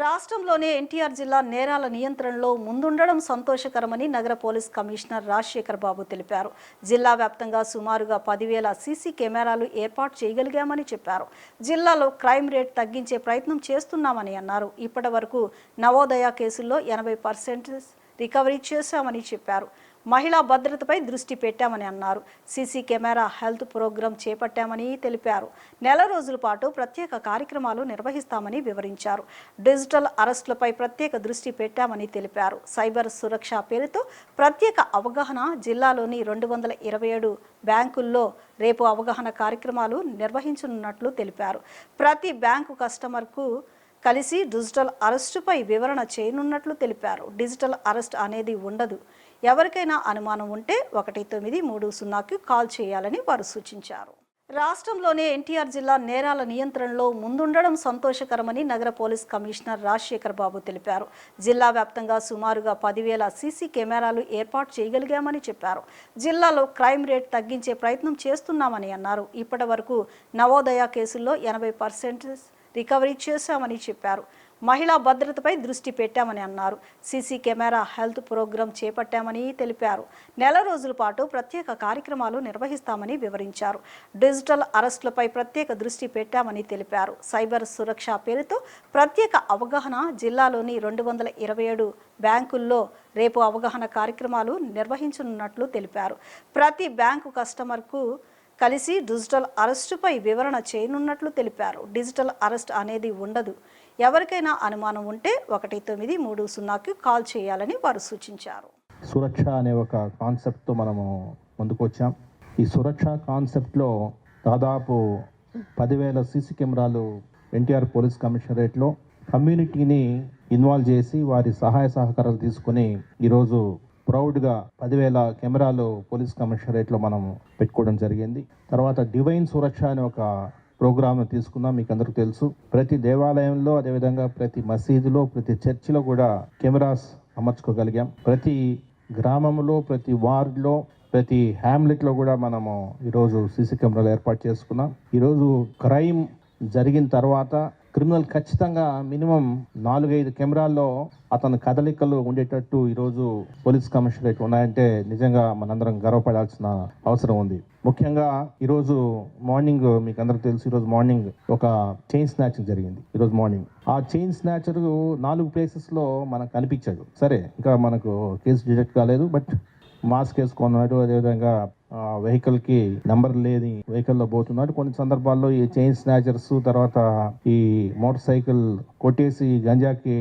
రాష్ట్రంలోనే ఎన్టీఆర్ జిల్లా నేరాల నియంత్రణలో ముందుండడం సంతోషకరమని నగర పోలీస్ కమిషనర్ రాజశేఖర్ బాబు తెలిపారు. జిల్లా వ్యాప్తంగా సుమారుగా 10,000 సీసీ కెమెరాలు ఏర్పాటు చేయగలిగామని చెప్పారు. జిల్లాలో క్రైమ్ రేట్ తగ్గించే ప్రయత్నం చేస్తున్నామని అన్నారు. ఇప్పటివరకు నవోదయ కేసుల్లో 80% రికవరీ చేశామని చెప్పారు. మహిళా భద్రతపై దృష్టి పెట్టామని అన్నారు. సీసీ కెమెరా హెల్త్ ప్రోగ్రాం చేపట్టామని తెలిపారు. నెల రోజుల పాటు ప్రత్యేక కార్యక్రమాలు నిర్వహిస్తామని వివరించారు. డిజిటల్ అరెస్టులపై ప్రత్యేక దృష్టి పెట్టామని తెలిపారు. సైబర్ సురక్ష పేరుతో ప్రత్యేక అవగాహన జిల్లాలోని 227 బ్యాంకుల్లో రేపు అవగాహన కార్యక్రమాలు నిర్వహించనున్నట్లు తెలిపారు. ప్రతి బ్యాంకు కస్టమర్కు కలిసి డిజిటల్ అరెస్టుపై వివరణ చేయనున్నట్లు తెలిపారు. డిజిటల్ అరెస్ట్ అనేది ఉండదు. ఎవరికైనా అనుమానం ఉంటే 1930కి కాల్ చేయాలని వారు సూచించారు. రాష్ట్రంలోనే ఎన్టీఆర్ జిల్లా నేరాల నియంత్రణలో ముందుండడం సంతోషకరమని నగర పోలీస్ కమిషనర్ రాజశేఖర్ బాబు తెలిపారు. జిల్లా వ్యాప్తంగా సుమారుగా 10,000 సీసీ కెమెరాలు ఏర్పాటు చేయగలిగామని చెప్పారు. జిల్లాలో క్రైమ్ రేట్ తగ్గించే ప్రయత్నం చేస్తున్నామని అన్నారు. ఇప్పటివరకు నవోదయ కేసుల్లో 80% రికవరీ చేశామని చెప్పారు. మహిళా భద్రతపై దృష్టి పెట్టామని అన్నారు. సీసీ కెమెరా హెల్త్ ప్రోగ్రాం చేపట్టామని తెలిపారు. నెల రోజుల పాటు ప్రత్యేక కార్యక్రమాలు నిర్వహిస్తామని వివరించారు. డిజిటల్ అరెస్టులపై ప్రత్యేక దృష్టి పెట్టామని తెలిపారు. సైబర్ సురక్ష పేరుతో ప్రత్యేక అవగాహన జిల్లాలోని 227 బ్యాంకుల్లో రేపు అవగాహన కార్యక్రమాలు నిర్వహించనున్నట్లు తెలిపారు. ప్రతి బ్యాంకు కస్టమర్కు కలిసి డిజిటల్ అరెస్టుపై వివరణ చేయనున్నట్లు తెలిపారు. డిజిటల్ అరెస్ట్ అనేది ఉండదు. ఎవరికైనా అనుమానం ఉంటే 1930కి కాల్ చేయాలని వారు సూచించారు. సురక్ష అనే ఒక కాన్సెప్ట్తో మనము ముందుకు వచ్చాం. ఈ సురక్ష కాన్సెప్ట్లో దాదాపు 10,000 సీసీ కెమెరాలు ఎన్టీఆర్ పోలీస్ కమిషనరేట్లో కమ్యూనిటీని ఇన్వాల్వ్ చేసి వారి సహాయ సహకారాలు తీసుకుని ఈరోజు ప్రౌడ్గా 10,000 కెమెరాలు పోలీస్ కమిషనరేట్లో మనం పెట్టుకోవడం జరిగింది. తర్వాత డివైన్ సురక్ష అనే ఒక ప్రోగ్రామ్ను తీసుకున్నాం. మీకు అందరికీ తెలుసు, ప్రతి దేవాలయంలో అదేవిధంగా ప్రతి మసీదులో ప్రతి చర్చిలో కూడా కెమెరాస్ అమర్చుకోగలిగాం. ప్రతి గ్రామంలో ప్రతి వార్డులో ప్రతి హ్యామ్లెట్లో కూడా మనము ఈరోజు సీసీ కెమెరాలు ఏర్పాటు చేసుకున్నాం. ఈరోజు క్రైమ్ జరిగిన తర్వాత క్రిమినల్ ఖచ్చితంగా మినిమం 4-5 కెమెరాల్లో అతని కదలికలు ఉండేటట్టు ఈరోజు పోలీస్ కమిషనరేట్ ఉన్నాయంటే నిజంగా మనందరం గర్వపడాల్సిన అవసరం ఉంది. ముఖ్యంగా ఈరోజు మార్నింగ్ మీకు అందరికి తెలుసు, ఈరోజు మార్నింగ్ ఒక చైన్ స్నాచింగ్ జరిగింది. ఈరోజు మార్నింగ్ ఆ చైన్ స్నాచర్ 4 ప్లేసెస్లో మనకు కనిపించాడు. సరే, ఇంకా మనకు కేసు డిటెక్ట్ కాలేదు, బట్ మాస్క్ వేసుకున్నాడు, అదేవిధంగా వెహికల్కి నెంబర్ లేని వెహికల్లో పోతున్నాడు. కొన్ని సందర్భాల్లో ఈ చైన్ స్నాచర్స్ తర్వాత ఈ మోటార్ సైకిల్ కొట్టేసి గంజాకి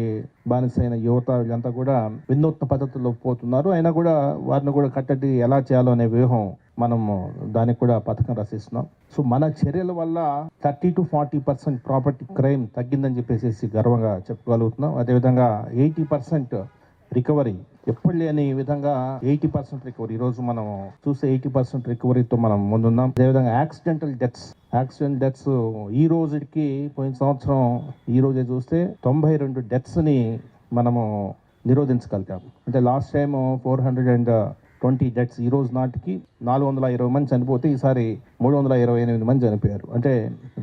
బానిసైన యువత వీళ్ళంతా కూడా వినూత్న పద్ధతుల్లో పోతున్నారు. అయినా కూడా వారిని కూడా కట్టడి ఎలా చేయాలో అనే వ్యూహం మనము దానికి కూడా పథకం రచిస్తున్నాం. సో మన చర్యల వల్ల 30 to 40% ప్రాపర్టీ క్రైమ్ తగ్గిందని చెప్పేసి గర్వంగా చెప్పుకోగలుగుతున్నాం. అదేవిధంగా 80% రికవరీ, ఎప్పుడు లేని విధంగా 80% రికవరీ. ఈరోజు మనం చూసే 80% రికవరీతో మనం ముందున్నాం. అదేవిధంగా యాక్సిడెంటల్ డెత్స్ ఈ రోజుకి పోయిన సంవత్సరం ఈ రోజే చూస్తే 92 డెత్స్ని మనము నిరోధించగలిగాం. అంటే లాస్ట్ టైం 420 డెత్స్, ఈ రోజు నాటికి 420 మంది చనిపోతే ఈసారి 328 మంది చనిపోయారు. అంటే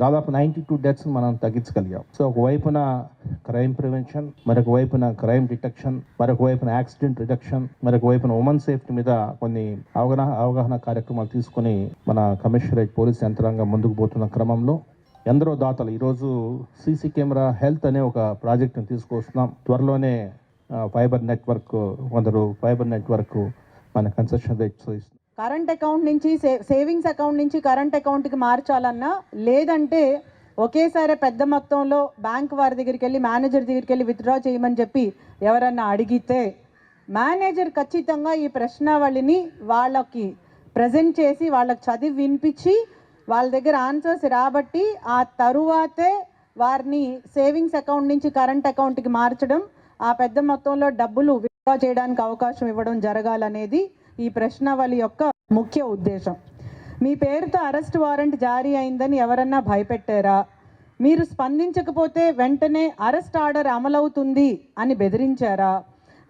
దాదాపు 92 డెత్స్ మనం తగ్గించగలిగాం. సో ఒకవైపున క్రైమ్ ప్రివెన్షన్, మరొక వైపున క్రైమ్ డిటెక్షన్, మరొక వైపున యాక్సిడెంట్ రిడక్షన్, మరొక వైపున ఉమెన్ సేఫ్టీ మీద కొన్ని అవగాహన కార్యక్రమాలు తీసుకుని మన కమిషనరేట్ పోలీస్ యంత్రాంగం ముందుకు పోతున్న క్రమంలో ఎందరో దాతలు ఈరోజు సీసీ కెమెరా హెల్త్ అనే ఒక ప్రాజెక్ట్ని తీసుకొస్తున్నాం. త్వరలోనే ఫైబర్ నెట్వర్క్ మన కన్సెషన్ రేట్స్ కరెంట్ అకౌంట్ నుంచి సేవింగ్స్ అకౌంట్ నుంచి కరెంట్ అకౌంట్కి మార్చాలన్నా, లేదంటే ఒకేసారి పెద్ద మొత్తంలో బ్యాంక్ వారి దగ్గరికి వెళ్ళి మేనేజర్ దగ్గరికి వెళ్ళి విత్డ్రా చేయమని చెప్పి ఎవరన్నా అడిగితే మేనేజర్ ఖచ్చితంగా ఈ ప్రశ్నావళిని వాళ్ళకి ప్రజెంట్ చేసి వాళ్ళకి చదివి వినిపించి వాళ్ళ దగ్గర ఆన్సర్స్ రాబట్టి ఆ తరువాతే వారిని సేవింగ్స్ అకౌంట్ నుంచి కరెంట్ అకౌంట్కి మార్చడం, ఆ పెద్ద మొత్తంలో డబ్బులు విత్డ్రా చేయడానికి అవకాశం ఇవ్వడం జరగాలనేది ఈ ప్రశ్నావళి యొక్క ముఖ్య ఉద్దేశం. మీ పేరుతో అరెస్ట్ వారెంట్ జారీ అయిందని ఎవరన్నా భయపెట్టారా? మీరు స్పందించకపోతే వెంటనే అరెస్ట్ ఆర్డర్ అమలవుతుంది అని బెదిరించారా?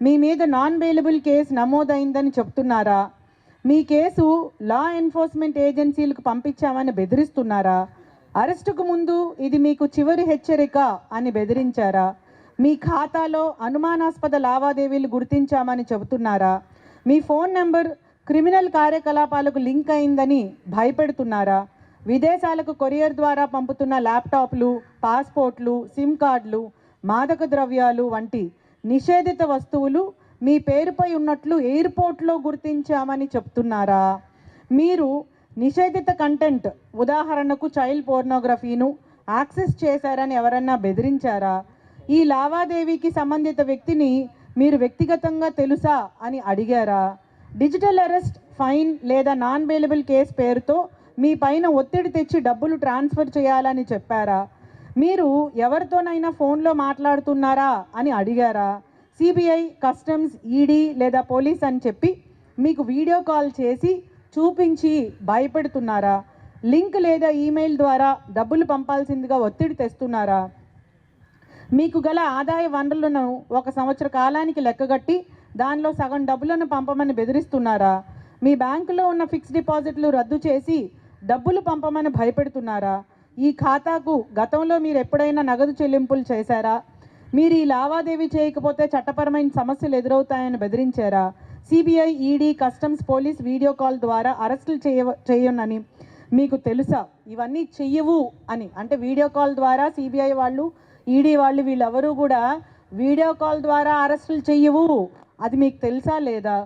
మీ మీద నాన్ బెయిలబుల్ కేసు నమోదైందని చెప్తున్నారా? మీ కేసు లా ఎన్ఫోర్స్మెంట్ ఏజెన్సీలకు పంపించామని బెదిరిస్తున్నారా? అరెస్టుకు ముందు ఇది మీకు చివరి హెచ్చరిక అని బెదిరించారా? మీ ఖాతాలో అనుమానాస్పద లావాదేవీలు గుర్తించామని చెబుతున్నారా? మీ ఫోన్ నెంబర్ క్రిమినల్ కార్యకలాపాలకు లింక్ అయిందని భయపెడుతున్నారా? విదేశాలకు కొరియర్ ద్వారా పంపుతున్న ల్యాప్టాప్లు, పాస్పోర్ట్లు, సిమ్ కార్డులు, మాదక ద్రవ్యాలు వంటి నిషేధిత వస్తువులు మీ పేరుపై ఉన్నట్లు ఎయిర్పోర్ట్లో గుర్తించామని చెప్తున్నారా? మీరు నిషేధిత కంటెంట్, ఉదాహరణకు చైల్డ్ పోర్నోగ్రఫీను యాక్సెస్ చేశారని ఎవరన్నా బెదిరించారా? ఈ లావాదేవీకి సంబంధిత వ్యక్తిని మీరు వ్యక్తిగతంగా తెలుసా అని అడిగారా? డిజిటల్ అరెస్ట్, ఫైన్ లేదా నాన్ బెయిలబుల్ కేసు పేరుతో మీ పైన ఒత్తిడి తెచ్చి డబ్బులు ట్రాన్స్ఫర్ చేయాలని చెప్పారా? మీరు ఎవరితోనైనా ఫోన్లో మాట్లాడుతున్నారా అని అడిగారా? సిబిఐ, కస్టమ్స్, ఈడీ లేదా పోలీస్ అని చెప్పి మీకు వీడియో కాల్ చేసి చూపించి భయపెడుతున్నారా? లింక్ లేదా ఈమెయిల్ ద్వారా డబ్బులు పంపాల్సిందిగా ఒత్తిడి తెస్తున్నారా? మీకు గల ఆదాయ వనరులను 1 సంవత్సర కాలానికి లెక్కగట్టి దానిలో సగం డబ్బులను పంపమని బెదిరిస్తున్నారా? మీ బ్యాంకులో ఉన్న ఫిక్స్డ్ డిపాజిట్లు రద్దు చేసి డబ్బులు పంపమని భయపెడుతున్నారా? ఈ ఖాతాకు గతంలో మీరు ఎప్పుడైనా నగదు చెల్లింపులు చేశారా? మీరు ఈ లావాదేవీ చేయకపోతే చట్టపరమైన సమస్యలు ఎదురవుతాయని బెదిరించారా? CBI, ED, customs, police video call ద్వారా అరెస్టులు చేయనని మీకు తెలుసా? ఇవన్నీ చెయ్యవు అని, అంటే వీడియో కాల్ ద్వారా సిబిఐ వాళ్ళు, ఈడీ వాళ్ళు వీళ్ళెవరూ కూడా వీడియో కాల్ ద్వారా అరెస్టులు చెయ్యవు, అది మీకు తెలుసా లేదా?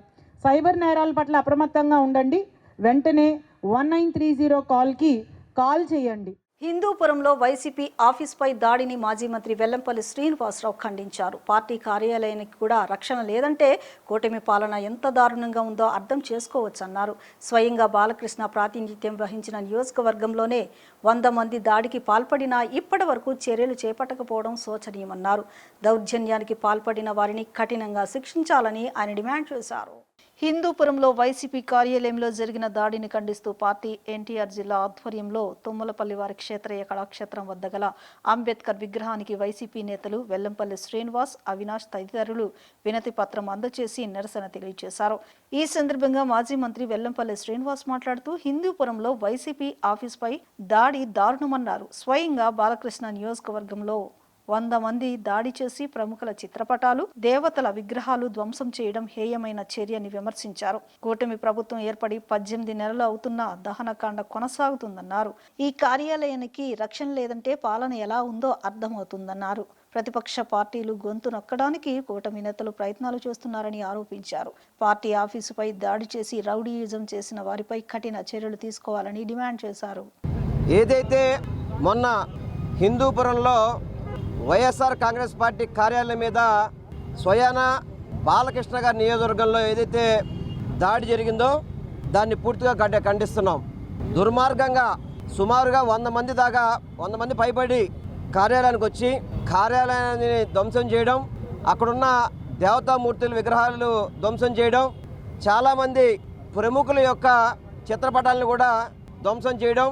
సైబర్ నేరాల పట్ల అప్రమత్తంగా ఉండండి. వెంటనే 1930 కాల్కి కాల్ చేయండి. హిందూపురంలో వైసీపీ ఆఫీస్పై దాడిని మాజీ మంత్రి వెల్లంపల్లి శ్రీనివాసరావు ఖండించారు. పార్టీ కార్యాలయానికి కూడా రక్షణ లేదంటే కూటమి పాలన ఎంత దారుణంగా ఉందో అర్థం చేసుకోవచ్చన్నారు. స్వయంగా బాలకృష్ణ ప్రాతినిధ్యం వహించిన నియోజకవర్గంలోనే 100 మంది దాడికి పాల్పడినా ఇప్పటి వరకు చర్యలు చేపట్టకపోవడం శోచనీయమన్నారు. దౌర్జన్యానికి పాల్పడిన వారిని కఠినంగా శిక్షించాలని ఆయన డిమాండ్ చేశారు. హిందూపురంలో వైసీపీ కార్యాలయంలో జరిగిన దాడిని ఖండిస్తూ పార్టీ ఎన్టీఆర్ జిల్లా ఆధ్వర్యంలో తుమ్మలపల్లి వారి క్షేత్రయ్య కళాక్షేత్రం వద్ద గల అంబేద్కర్ విగ్రహానికి వైసీపీ నేతలు వెల్లంపల్లి శ్రీనివాస్, అవినాష్ తదితరులు వినతి పత్రం అందజేసి నిరసన తెలియజేశారు. ఈ సందర్భంగా మాజీ మంత్రి వెల్లంపల్లి శ్రీనివాస్ మాట్లాడుతూ హిందూపురంలో వైసీపీ ఆఫీస్పై దాడి దారుణమన్నారు. స్వయంగా బాలకృష్ణ నియోజకవర్గంలో 100 మంది దాడి చేసి ప్రముఖుల చిత్రపటాలు, దేవతల విగ్రహాలు ధ్వంసం చేయడం హేయమైన చర్యని విమర్శించారు. కూటమి ప్రభుత్వం ఏర్పడి 18 నెలలు అవుతున్న దహనకాండ కొనసాగుతుందన్నారు. ఈ కార్యాలయానికి రక్షణ లేదంటే పాలన ఎలా ఉందో అర్థమవుతుందన్నారు. ప్రతిపక్ష పార్టీలు గొంతు నొక్కడానికి కూటమి నేతలు ప్రయత్నాలు చేస్తున్నారని ఆరోపించారు. పార్టీ ఆఫీసుపై దాడి చేసి రౌడీయిజం చేసిన వారిపై కఠిన చర్యలు తీసుకోవాలని డిమాండ్ చేశారు. ఏదైతే మొన్న హిందూపురంలో వైఎస్ఆర్ కాంగ్రెస్ పార్టీ కార్యాలయం మీద స్వయాన బాలకృష్ణ గారి నియోజకవర్గంలో ఏదైతే దాడి జరిగిందో దాన్ని పూర్తిగా ఖండిస్తున్నాం. దుర్మార్గంగా సుమారుగా 100 మంది దాకా 100 మంది పైబడి కార్యాలయానికి వచ్చి కార్యాలయాన్ని ధ్వంసం చేయడం, అక్కడున్న దేవతామూర్తుల విగ్రహాలు ధ్వంసం చేయడం, చాలామంది ప్రముఖుల యొక్క చిత్రపటాలను కూడా ధ్వంసం చేయడం,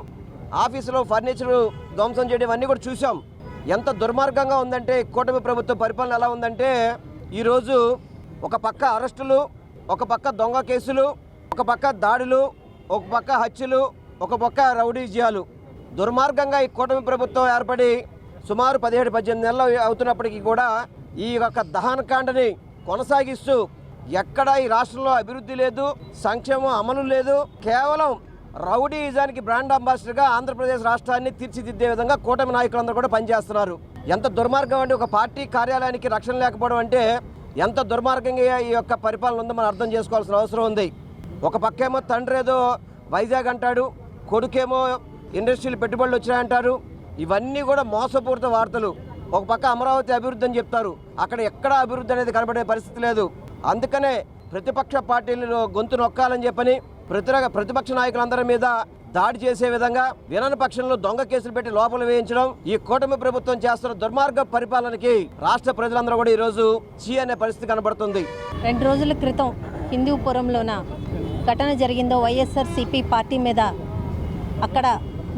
ఆఫీసులో ఫర్నిచరు ధ్వంసం చేయడం అన్నీ కూడా చూసాం. ఎంత దుర్మార్గంగా ఉందంటే కూటమి ప్రభుత్వ పరిపాలన ఎలా ఉందంటే ఈరోజు ఒక పక్క అరెస్టులు, ఒక పక్క దొంగ కేసులు, ఒక పక్క దాడులు, ఒక పక్క హత్యలు, ఒక పక్క రౌడీజాలు. దుర్మార్గంగా ఈ కూటమి ప్రభుత్వం ఏర్పడి సుమారు 17-18 నెలలు అవుతున్నప్పటికీ కూడా ఈ యొక్క దహనకాండని కొనసాగిస్తూ ఎక్కడ ఈ రాష్ట్రంలో అభివృద్ధి లేదు, సంక్షేమం అమలు లేదు. కేవలం రౌడీయిజానికి బ్రాండ్ అంబాసిడర్గా ఆంధ్రప్రదేశ్ రాష్ట్రాన్ని తీర్చిదిద్దే విధంగా కూటమి నాయకులందరూ కూడా పనిచేస్తున్నారు. ఎంత దుర్మార్గం అంటే ఒక పార్టీ కార్యాలయానికి రక్షణ లేకపోవడం అంటే ఎంత దుర్మార్గంగా ఈ యొక్క పరిపాలన ఉందో మనం అర్థం చేసుకోవాల్సిన అవసరం ఉంది. ఒక పక్కేమో తండ్రి ఏదో వైజాగ్ అంటాడు, కొడుకేమో ఇండస్ట్రీలు పెట్టుబడులు వచ్చాయంటారు. ఇవన్నీ కూడా మోసపూరిత వార్తలు. ఒక పక్క అమరావతి అభివృద్ధి అని చెప్తారు, అక్కడ ఎక్కడ అభివృద్ధి అనేది కనబడే పరిస్థితి లేదు. అందుకనే ప్రతిపక్ష పార్టీలను గొంతు నొక్కాలని చెప్పని ప్రతిపక్ష నాయకులందరి మీద దాడి చేసే విధంగా వినని పక్షంలో దొంగ కేసులు పెట్టి లోపల వేయించడం ఈ కూటమి ప్రభుత్వం చేస్తున్న దుర్మార్గ పరిపాలనకి రాష్ట్ర ప్రజలందరూ కూడా ఈరోజు చీ అనే పరిస్థితి కనబడుతుంది. 2 రోజుల క్రితం హిందూపురంలోన ఘటన జరిగిందో వైఎస్ఆర్సీపీ పార్టీ మీద అక్కడ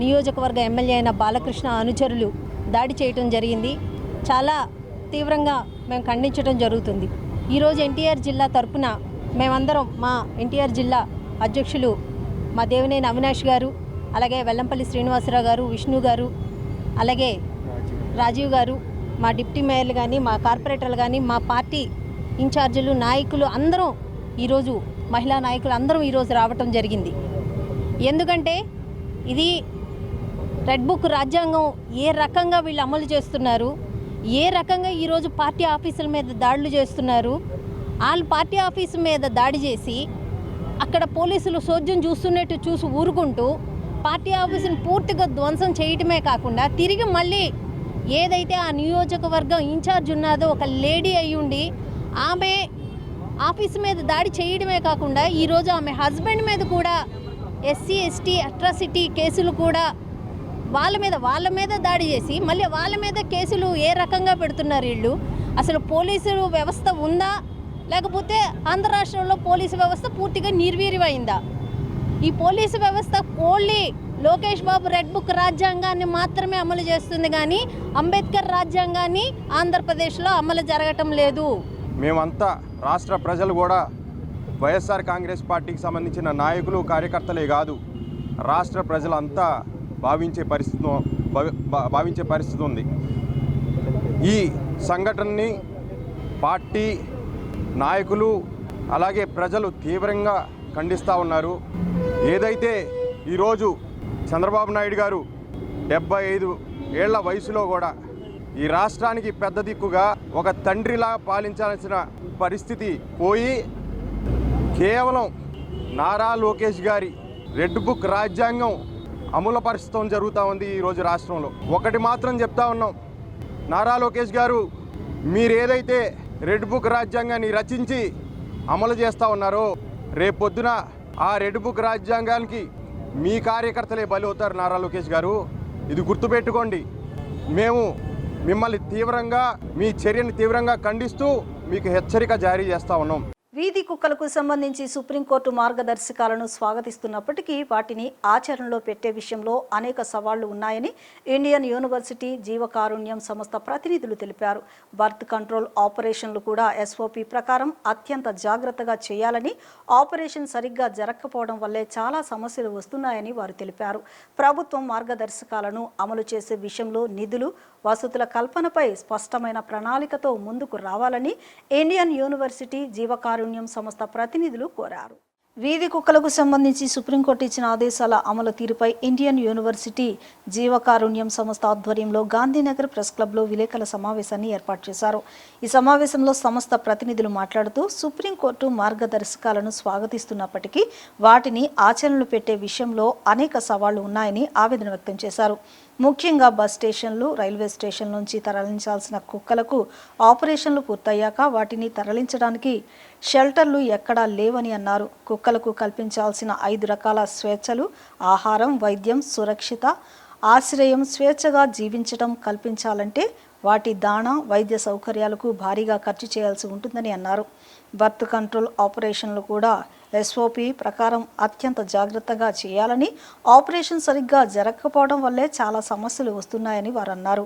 నియోజకవర్గ ఎమ్మెల్యే అయిన బాలకృష్ణ అనుచరులు దాడి చేయటం జరిగింది. చాలా తీవ్రంగా మేము ఖండించడం జరుగుతుంది. ఈరోజు ఎన్టీఆర్ జిల్లా తరపున మేమందరం మా ఎన్టీఆర్ జిల్లా అధ్యక్షులు మా దేవినేని అవినాష్ గారు, అలాగే వెల్లంపల్లి శ్రీనివాసరావు గారు, విష్ణు గారు, అలాగే రాజీవ్ గారు, మా డిప్యూటీ మేయర్లు కానీ, మా కార్పొరేటర్లు కానీ, మా పార్టీ ఇన్ఛార్జీలు, నాయకులు అందరం ఈరోజు, మహిళా నాయకులు అందరం ఈరోజు రావటం జరిగింది. ఎందుకంటే ఇది రెడ్ బుక్ రాజ్యాంగం ఏ రకంగా వీళ్ళు అమలు చేస్తున్నారు, ఏ రకంగా ఈరోజు పార్టీ ఆఫీసుల మీద దాడులు చేస్తున్నారు. వాళ్ళు పార్టీ ఆఫీసు మీద దాడి చేసి అక్కడ పోలీసులు సోద్యం చూస్తున్నట్టు చూసి ఊరుకుంటూ పార్టీ ఆఫీసును పూర్తిగా ధ్వంసం చేయటమే కాకుండా తిరిగి మళ్ళీ ఏదైతే ఆ నియోజకవర్గం ఇన్ఛార్జ్ ఉన్నదో ఒక లేడీ అయ్యుండి ఆమె ఆఫీసు మీద దాడి చేయడమే కాకుండా ఈరోజు ఆమె హస్బెండ్ మీద కూడా ఎస్సీ ఎస్టీ అట్రాసిటీ కేసులు కూడా వాళ్ళ మీద దాడి చేసి మళ్ళీ వాళ్ళ మీద కేసులు ఏ రకంగా పెడుతున్నారు వీళ్ళు. అసలు పోలీసు వ్యవస్థ ఉందా, లేకపోతే ఆంధ్ర రాష్ట్రంలో పోలీసు వ్యవస్థ పూర్తిగా నిర్వీర్యమైందా? ఈ పోలీసు వ్యవస్థ only Lokesh Babu red book రాజ్యాంగాన్ని మాత్రమే అమలు చేస్తుంది, కానీ అంబేద్కర్ రాజ్యాంగాన్ని ఆంధ్రప్రదేశ్లో అమలు జరగటం లేదు. మేమంతా రాష్ట్ర ప్రజలు కూడా వైఎస్ఆర్ కాంగ్రెస్ పార్టీకి సంబంధించిన నాయకులు, కార్యకర్తలే కాదు, రాష్ట్ర ప్రజలంతా భావించే పరిస్థితి ఉంది. ఈ సంఘటనని పార్టీ నాయకులు అలాగే ప్రజలు తీవ్రంగా ఖండిస్తూ ఉన్నారు. ఏదైతే ఈరోజు చంద్రబాబు నాయుడు గారు 75 ఏళ్ల వయసులో కూడా ఈ రాష్ట్రానికి పెద్ద దిక్కుగా ఒక తండ్రిలా పాలించాల్సిన పరిస్థితి పోయి కేవలం నారా లోకేష్ గారి రెడ్ బుక్ రాజ్యాంగం అమలుపరచడం జరుగుతూ ఉంది ఈరోజు రాష్ట్రంలో. ఒకటి మాత్రం చెప్తా ఉన్నాం, నారా లోకేష్ గారు మీరు ఏదైతే రెడ్ బుక్ రాజ్యాంగాన్ని రచించి అమలు చేస్తూ ఉన్నారో రేపొద్దున ఆ రెడ్ బుక్ రాజ్యాంగానికి మీ కార్యకర్తలే బలి అవుతారు నారా లోకేష్ గారు. ఇది గుర్తుపెట్టుకోండి. మేము మిమ్మల్ని తీవ్రంగా, మీ చర్యని తీవ్రంగా ఖండిస్తూ మీకు హెచ్చరిక జారీ చేస్తూ ఉన్నాం. వీధి కుక్కలకు సంబంధించి సుప్రీంకోర్టు మార్గదర్శకాలను స్వాగతిస్తున్నప్పటికీ వాటిని ఆచరణలో పెట్టే విషయంలో అనేక సవాళ్లు ఉన్నాయని ఇండియన్ యూనివర్సిటీ జీవకారుణ్యం సంస్థ ప్రతినిధులు తెలిపారు. బర్త్ కంట్రోల్ ఆపరేషన్లు కూడా ఎస్ఓపి ప్రకారం అత్యంత జాగ్రత్తగా చేయాలని, ఆపరేషన్ సరిగ్గా జరగకపోవడం వల్లే చాలా సమస్యలు వస్తున్నాయని వారు తెలిపారు. ప్రభుత్వం మార్గదర్శకాలను అమలు చేసే విషయంలో నిధులు, వసతుల కల్పనపై స్పష్టమైన ప్రణాళికతో ముందుకు రావాలని ఇండియన్ యూనివర్సిటీ జీవకారుణ్యం సంస్థ ప్రతినిధులు కోరారు. వీధి కుక్కలకు సంబంధించి సుప్రీంకోర్టు ఇచ్చిన ఆదేశాల అమలు తీరుపై ఇండియన్ యూనివర్సిటీ జీవకారుణ్యం సంస్థ ఆధ్వర్యంలో గాంధీనగర్ ప్రెస్ క్లబ్లో విలేకరుల సమావేశాన్ని ఏర్పాటు చేశారు. ఈ సమావేశంలో సంస్థ ప్రతినిధులు మాట్లాడుతూ సుప్రీంకోర్టు మార్గదర్శకాలను స్వాగతిస్తున్నప్పటికీ వాటిని ఆచరణలు పెట్టే విషయంలో అనేక సవాళ్లు ఉన్నాయని ఆవేదన వ్యక్తం చేశారు. ముఖ్యంగా బస్ స్టేషన్లు, రైల్వే స్టేషన్ నుంచి తరలించాల్సిన కుక్కలకు ఆపరేషన్లు పూర్తయ్యాక వాటిని తరలించడానికి షెల్టర్లు ఎక్కడా లేవని అన్నారు. కుక్కలకు కల్పించాల్సిన 5 రకాల స్వేచ్ఛలు, ఆహారం, వైద్యం, సురక్షిత ఆశ్రయం, స్వేచ్ఛగా జీవించడం కల్పించాలంటే వాటి దాణా, వైద్య సౌకర్యాలకు భారీగా ఖర్చు చేయాల్సి ఉంటుందని అన్నారు. బర్త్ కంట్రోల్ ఆపరేషన్లు కూడా ఎస్ఓపి ప్రకారం అత్యంత జాగ్రత్తగా చేయాలని, ఆపరేషన్ సరిగ్గా జరగకపోవడం వల్లే చాలా సమస్యలు వస్తున్నాయని వారు అన్నారు.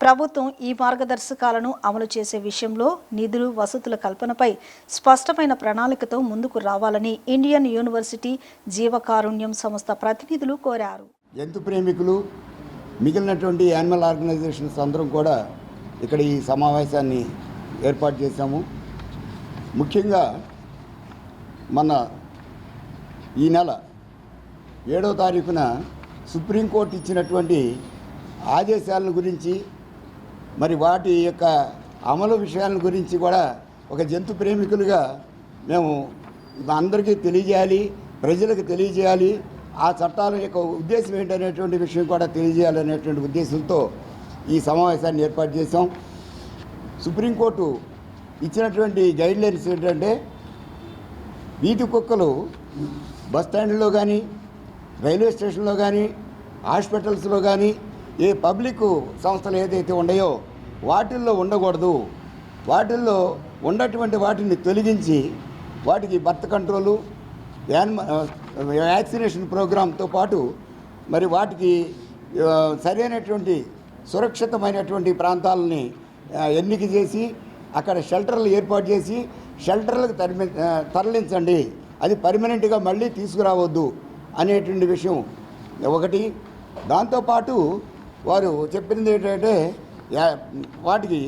ప్రభుత్వం ఈ మార్గదర్శకాలను అమలు చేసే విషయంలో నిధులు, వసతుల కల్పనపై స్పష్టమైన ప్రణాళికతో ముందుకు రావాలని ఇండియన్ యూనివర్సిటీ జీవకారుణ్యం సంస్థ ప్రతినిధులు కోరారు. జంతు ప్రేమికులు, మిగిలినటువంటి యానిమల్ ఆర్గనైజేషన్స్ అందరం కూడా ఇక్కడ ఈ సమావేశాన్ని ఏర్పాటు చేశాము. ముఖ్యంగా మన ఈ నెల 7వ తారీఖున సుప్రీంకోర్టు ఇచ్చినటువంటి ఆదేశాలను గురించి, మరి వాటి యొక్క అమలు విషయాల గురించి కూడా ఒక జంతు ప్రేమికులుగా మేము అందరికీ తెలియజేయాలి, ప్రజలకు తెలియజేయాలి, ఆ చట్టాల యొక్క ఉద్దేశం ఏంటనేటువంటి విషయం కూడా తెలియజేయాలనేటువంటి ఉద్దేశంతో ఈ సమావేశాన్ని ఏర్పాటు చేశాం. సుప్రీంకోర్టు ఇచ్చినటువంటి గైడ్లైన్స్ ఏంటంటే, వీధి కుక్కలు బస్ స్టాండ్లో కానీ, రైల్వే స్టేషన్లో కానీ, హాస్పిటల్స్లో కానీ, ఏ పబ్లిక్ సంస్థలు ఏదైతే ఉన్నాయో వాటిల్లో ఉండకూడదు. వాటిల్లో ఉన్నటువంటి వాటిని తొలగించి వాటికి బర్త్ కంట్రోలు, వ్యాక్సినేషన్ ప్రోగ్రాంతో పాటు మరి వాటికి సరైనటువంటి సురక్షితమైనటువంటి ప్రాంతాలని ఎన్నిక చేసి అక్కడ షెల్టర్లు ఏర్పాటు చేసి షెల్టర్లకు తరలించండి, అది పర్మనెంట్గా మళ్ళీ తీసుకురావద్దు అనేటువంటి విషయం ఒకటి. దాంతోపాటు వారు చెప్పింది ఏంటంటే, వాటికి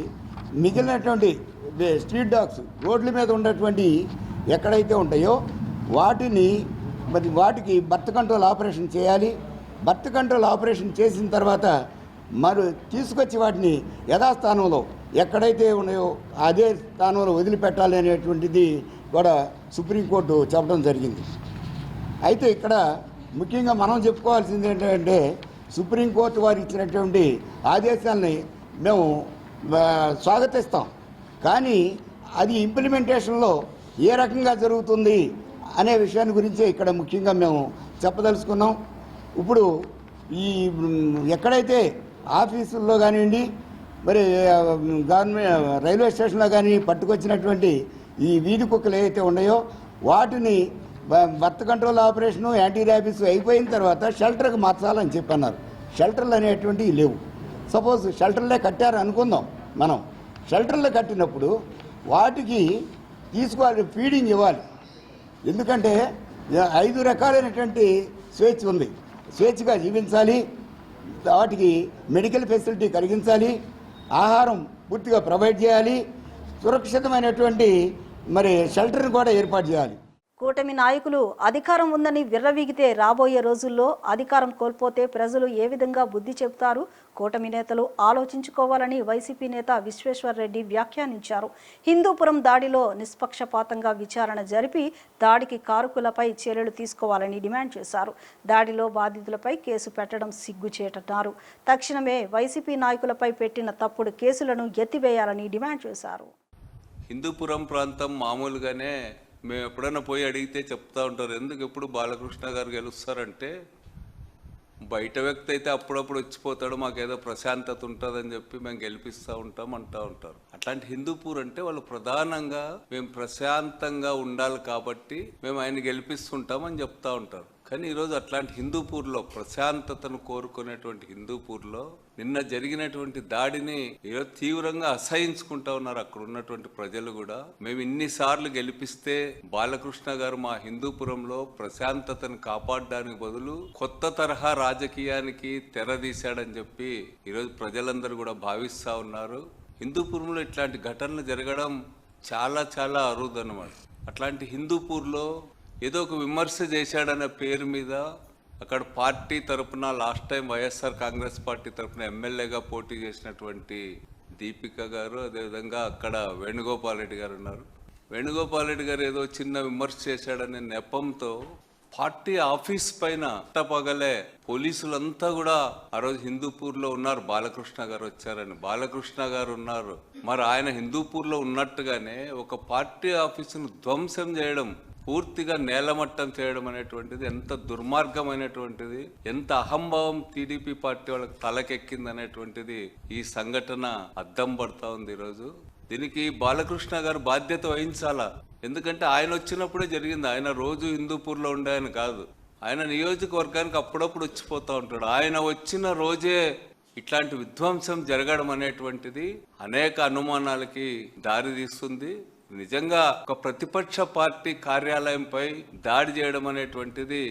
మిగిలినటువంటి స్ట్రీట్ డాగ్స్ రోడ్ల మీద ఉన్నటువంటి ఎక్కడైతే ఉంటాయో వాటికి బర్త్ కంట్రోల్ ఆపరేషన్ చేయాలి. బర్త్ కంట్రోల్ ఆపరేషన్ చేసిన తర్వాత తీసుకొచ్చి వాటిని యథాస్థానంలో ఎక్కడైతే ఉన్నాయో అదే స్థానంలో వదిలిపెట్టాలి అనేటువంటిది కూడా సుప్రీంకోర్టు చెప్పడం జరిగింది. అయితే ఇక్కడ ముఖ్యంగా మనం చెప్పుకోవాల్సింది ఏంటంటే సుప్రీంకోర్టు వారు ఇచ్చినటువంటి ఆదేశాలని మేము స్వాగతిస్తాం. కానీ అది ఇంప్లిమెంటేషన్లో ఏ రకంగా జరుగుతుంది అనే విషయాన్ని గురించే ఇక్కడ ముఖ్యంగా మేము చెప్పదలుచుకున్నాం. ఇప్పుడు ఈ ఎక్కడైతే ఆఫీసుల్లో కానివ్వండి, మరి గవర్నమెంట్ రైల్వే స్టేషన్లో కానీ పట్టుకొచ్చినటువంటి ఈ వీధి కుక్కలు ఏవైతే ఉన్నాయో వాటిని birth control operation, anti rabies అయిపోయిన తర్వాత షెల్టర్కి మార్చాలని చెప్పన్నారు. షెల్టర్లు అనేటువంటివి లేవు. సపోజ్ షెల్టర్లే కట్టారు అనుకుందాం. మనం షెల్టర్లు కట్టినప్పుడు వాటికి తీసుకోవాలి, ఫీడింగ్ ఇవ్వాలి. ఎందుకంటే 5 రకాలైనటువంటి స్వేచ్ఛ ఉంది. స్వేచ్ఛగా జీవించాలి, వాటికి మెడికల్ ఫెసిలిటీ కలిగించాలి, ఆహారం పూర్తిగా ప్రొవైడ్ చేయాలి, సురక్షితమైనటువంటి షెల్టర్ని కూడా ఏర్పాటు చేయాలి. కూటమి నాయకులు అధికారం ఉందని విర్రవీగితే రాబోయే రోజుల్లో అధికారం కోల్పోతే ప్రజలు ఏ విధంగా బుద్ధి చెబుతారు? కూటమి నేతలు ఆలోచించుకోవాలని వైసీపీ నేత విశ్వేశ్వర్ రెడ్డి వ్యాఖ్యానించారు. హిందూపురం దాడిలో నిష్పక్షపాతంగా విచారణ జరిపి దాడికి కారకులపై చర్యలు తీసుకోవాలని డిమాండ్ చేశారు. దాడిలో బాధితులపై కేసు పెట్టడం సిగ్గుచేటన్నారు. తక్షణమే వైసీపీ నాయకులపై పెట్టిన తప్పుడు కేసులను ఎత్తివేయాలని డిమాండ్ చేశారు. హిందూపురం ప్రాంతం మామూలుగానే మేము ఎప్పుడైనా పోయి అడిగితే చెప్తా ఉంటారు, ఎందుకు ఎప్పుడు బాలకృష్ణ గారు గెలుస్తారంటే బయట వ్యక్తి అయితే అప్పుడప్పుడు వచ్చిపోతాడు, మాకేదో ప్రశాంతత ఉంటుందని చెప్పి మేము గెలిపిస్తూ ఉంటాం అంటూ ఉంటారు. అట్లాంటి హిందూపూర్ అంటే వాళ్ళు ప్రధానంగా మేము ప్రశాంతంగా ఉండాలి కాబట్టి మేము ఆయన గెలిపిస్తుంటాం అని చెప్తా ఉంటారు. కానీ ఈరోజు అట్లాంటి హిందూపూర్లో ప్రశాంతతను కోరుకునేటువంటి హిందూపూర్లో నిన్న జరిగినటువంటి దాడిని ఈరోజు తీవ్రంగా అసహించుకుంటా ఉన్నారు అక్కడ ఉన్నటువంటి ప్రజలు కూడా. మేము ఇన్నిసార్లు గెలిపిస్తే బాలకృష్ణ గారు మా హిందూపురంలో ప్రశాంతతను కాపాడడానికి బదులు కొత్త తరహా రాజకీయానికి తెరదీశాడని చెప్పి ఈరోజు ప్రజలందరూ కూడా భావిస్తూ ఉన్నారు. హిందూపురంలో ఇట్లాంటి ఘటనలు జరగడం చాలా చాలా అరుదు అన్నమాట. అట్లాంటి హిందూపూర్లో ఏదో ఒక విమర్శ చేశాడనే పేరు మీద అక్కడ పార్టీ తరపున last time YSR Congress party తరపున ఎమ్మెల్యేగా పోటీ చేసినటువంటి దీపిక గారు, అదేవిధంగా అక్కడ వేణుగోపాల్ రెడ్డి గారు ఉన్నారు. వేణుగోపాల్ రెడ్డి గారు ఏదో చిన్న విమర్శ చేశాడనే నెపంతో పార్టీ ఆఫీస్ పైన పగలే పోలీసులంతా కూడా ఆ రోజు హిందూపూర్లో ఉన్నారు. బాలకృష్ణ గారు వచ్చారని బాలకృష్ణ గారు ఉన్నారు. మరి ఆయన హిందూపూర్లో ఉన్నట్టుగానే ఒక పార్టీ ఆఫీసును ధ్వంసం చేయడం, పూర్తిగా నేలమట్టం చేయడం అనేటువంటిది ఎంత దుర్మార్గమైనటువంటిది, ఎంత అహంభావం టీడీపీ పార్టీ వాళ్ళకి తలకెక్కింది అనేటువంటిది ఈ సంఘటన అద్దం పడతా ఉంది. ఈరోజు దీనికి బాలకృష్ణ గారు బాధ్యత వహించాలా. ఎందుకంటే ఆయన వచ్చినప్పుడే జరిగింది. ఆయన రోజు హిందూపూర్లో ఉండే ఆయన కాదు. ఆయన నియోజకవర్గానికి అప్పుడప్పుడు వచ్చిపోతూ ఉంటాడు. ఆయన వచ్చిన రోజే ఇట్లాంటి విధ్వంసం జరగడం అనేటువంటిది అనేక అనుమానాలకి దారి తీస్తుంది. నిజంగా ఒక ప్రతిపక్ష పార్టీ కార్యాలయంపై దాడి చేయడం అనేటువంటిది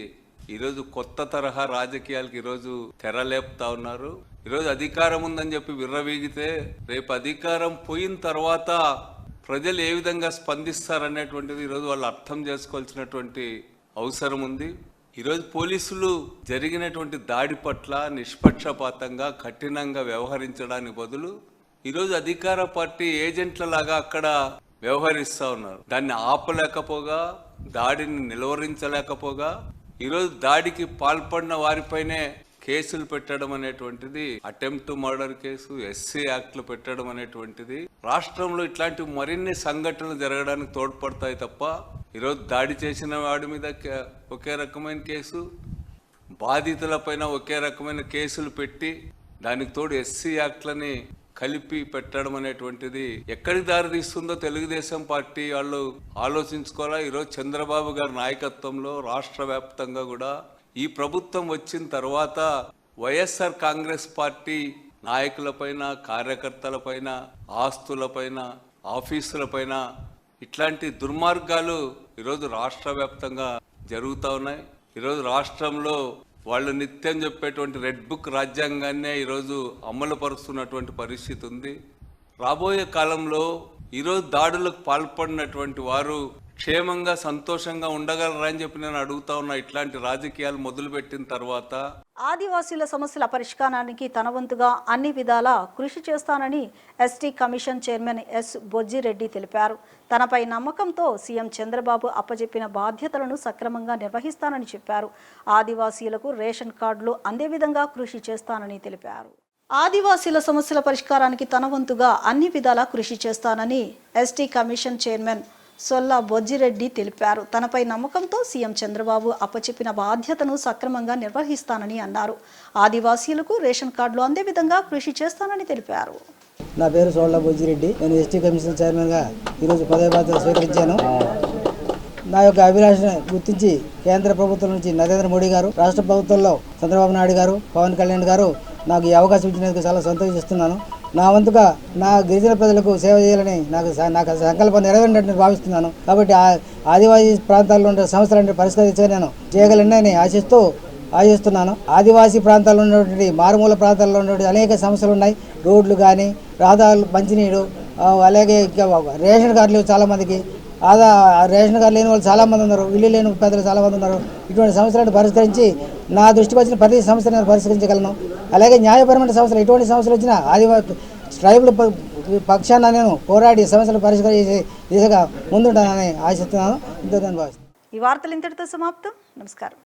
ఈరోజు కొత్త తరహా రాజకీయాలకు ఈరోజు తెరలేపుతా ఉన్నారు. ఈరోజు అధికారం ఉందని చెప్పి విర్రవీగితే రేపు అధికారం పోయిన తర్వాత ప్రజలు ఏ విధంగా స్పందిస్తారనేటువంటిది ఈరోజు వాళ్ళు అర్థం చేసుకోవాల్సినటువంటి అవసరం ఉంది. ఈరోజు పోలీసులు జరిగినటువంటి దాడి పట్ల నిష్పక్షపాతంగా కఠినంగా వ్యవహరించడానికి బదులు ఈరోజు అధికార పార్టీ ఏజెంట్ల లాగా అక్కడ వ్యవహరిస్తూ ఉన్నారు. దాన్ని ఆపలేకపోగా, దాడిని నిలువరించలేకపోగా ఈరోజు దాడికి పాల్పడిన వారిపైనే కేసులు పెట్టడం అనేటువంటిది, అటెంప్ట్ మర్డర్ కేసు, ఎస్సీ యాక్ట్లు పెట్టడం అనేటువంటిది రాష్ట్రంలో ఇట్లాంటి మరిన్ని సంఘటనలు జరగడానికి తోడ్పడతాయి తప్ప ఈరోజు దాడి చేసిన వాడి మీద ఒకే రకమైన కేసు, బాధితులపైన ఒకే రకమైన కేసులు పెట్టి దానికి తోడు ఎస్సీ యాక్ట్లని కలిపి పెట్టడం అనేటువంటిది ఎక్కడికి దారి తీస్తుందో తెలుగుదేశం పార్టీ వాళ్ళు ఆలోచించుకోవాలా. ఈరోజు చంద్రబాబు గారి నాయకత్వంలో రాష్ట్ర వ్యాప్తంగా కూడా ఈ ప్రభుత్వం వచ్చిన తర్వాత వైఎస్ఆర్ కాంగ్రెస్ పార్టీ నాయకులపైన, కార్యకర్తలపైన, ఆస్తులపైన, ఆఫీసులపైన ఇట్లాంటి దుర్మార్గాలు ఈరోజు రాష్ట్ర వ్యాప్తంగా జరుగుతూ ఉన్నాయి. ఈరోజు రాష్ట్రంలో వాళ్ళు నిత్యం చెప్పేటువంటి రెడ్ బుక్ రాజ్యాంగాన్నే ఈరోజు అమలు పరుస్తున్నటువంటి పరిస్థితి ఉంది. రాబోయే కాలంలో ఈరోజు దాడులకు పాల్పడినటువంటి వారు క్షేమంగా సంతోషంగా ఉండగలరా అని చెప్పి నేను అడుగుతా ఉన్నా. ఇట్లాంటి రాజకీయాలు మొదలుపెట్టిన తర్వాత ఆదివాసీల సమస్యల పరిష్కారానికి తన వంతుగా అన్ని విధాలా కృషి చేస్తానని ST commission chairman S Bojjireddy తెలిపారు. తనపై నమ్మకంతో సీఎం చంద్రబాబు అప్పచెప్పిన బాధ్యతలను సక్రమంగా నిర్వహిస్తానని చెప్పారు. ఆదివాసీలకు రేషన్ కార్డులు అందే విధంగా కృషి చేస్తానని తెలిపారు. ఆదివాసీల సమస్యల పరిష్కారానికి తన వంతుగా అన్ని విధాలా కృషి చేస్తానని ఎస్టీ కమిషన్ చైర్మన్ సొల్లా బొజ్జిరెడ్డి తెలిపారు. తనపై నమ్మకంతో సీఎం చంద్రబాబు అప్పచెప్పిన బాధ్యతను సక్రమంగా నిర్వహిస్తానని అన్నారు. ఆదివాసీలకు రేషన్ కార్డులు అందే విధంగా కృషి చేస్తానని తెలిపారు. నా పేరు సొల్లా బొజ్జిరెడ్డి. నేను ఎస్టీ కమిషన్ చైర్మన్గా ఈరోజు పదవి బాధ్యత స్వీకరించాను. నా యొక్క అభిలాషను గుర్తించి కేంద్ర ప్రభుత్వం నుంచి నరేంద్ర మోడీ గారు, రాష్ట్ర ప్రభుత్వంలో చంద్రబాబు నాయుడు గారు, పవన్ కళ్యాణ్ గారు నాకు ఈ అవకాశం ఇచ్చినందుకు చాలా సంతోషిస్తున్నాను. నా వంతుగా నా గిరిజన ప్రజలకు సేవ చేయాలని నాకు సంకల్పం నెరవేరినట్టు భావిస్తున్నాను. కాబట్టి ఆదివాసీ ప్రాంతాల్లో ఉండే సమస్యలన్నీ పరిష్కరించగా నేను చేయగలనని ఆశిస్తున్నాను. ఆదివాసీ ప్రాంతాల్లో ఉన్నటువంటి మారుమూల ప్రాంతాల్లో ఉన్నటువంటి అనేక సమస్యలు ఉన్నాయి. రోడ్లు కానీ, రహదారులు, మంచినీరు, అలాగే రేషన్ కార్డులు చాలామందికి రేషన్ కార్డు లేని వాళ్ళు చాలామంది ఉన్నారు. ఇల్లు లేని పెద్దలు చాలామంది ఉన్నారు. ఇటువంటి సమస్యలను పరిష్కరించి నా దృష్టికి వచ్చిన ప్రతి సమస్యను నేను పరిష్కరించగలను. అలాగే న్యాయపరమైన సమస్యలు ఎటువంటి సమస్యలు వచ్చినా ఆదివాసీ ట్రైబల్ పక్షాన నేను పోరాడి సమస్యలు పరిష్కరించే దిశగా ముందుంటానని ఆశిస్తున్నాను. ఇంతగా భావిస్తున్నాను. ఈ వార్తలు ఇంతటితో సమాప్తం. నమస్కారం.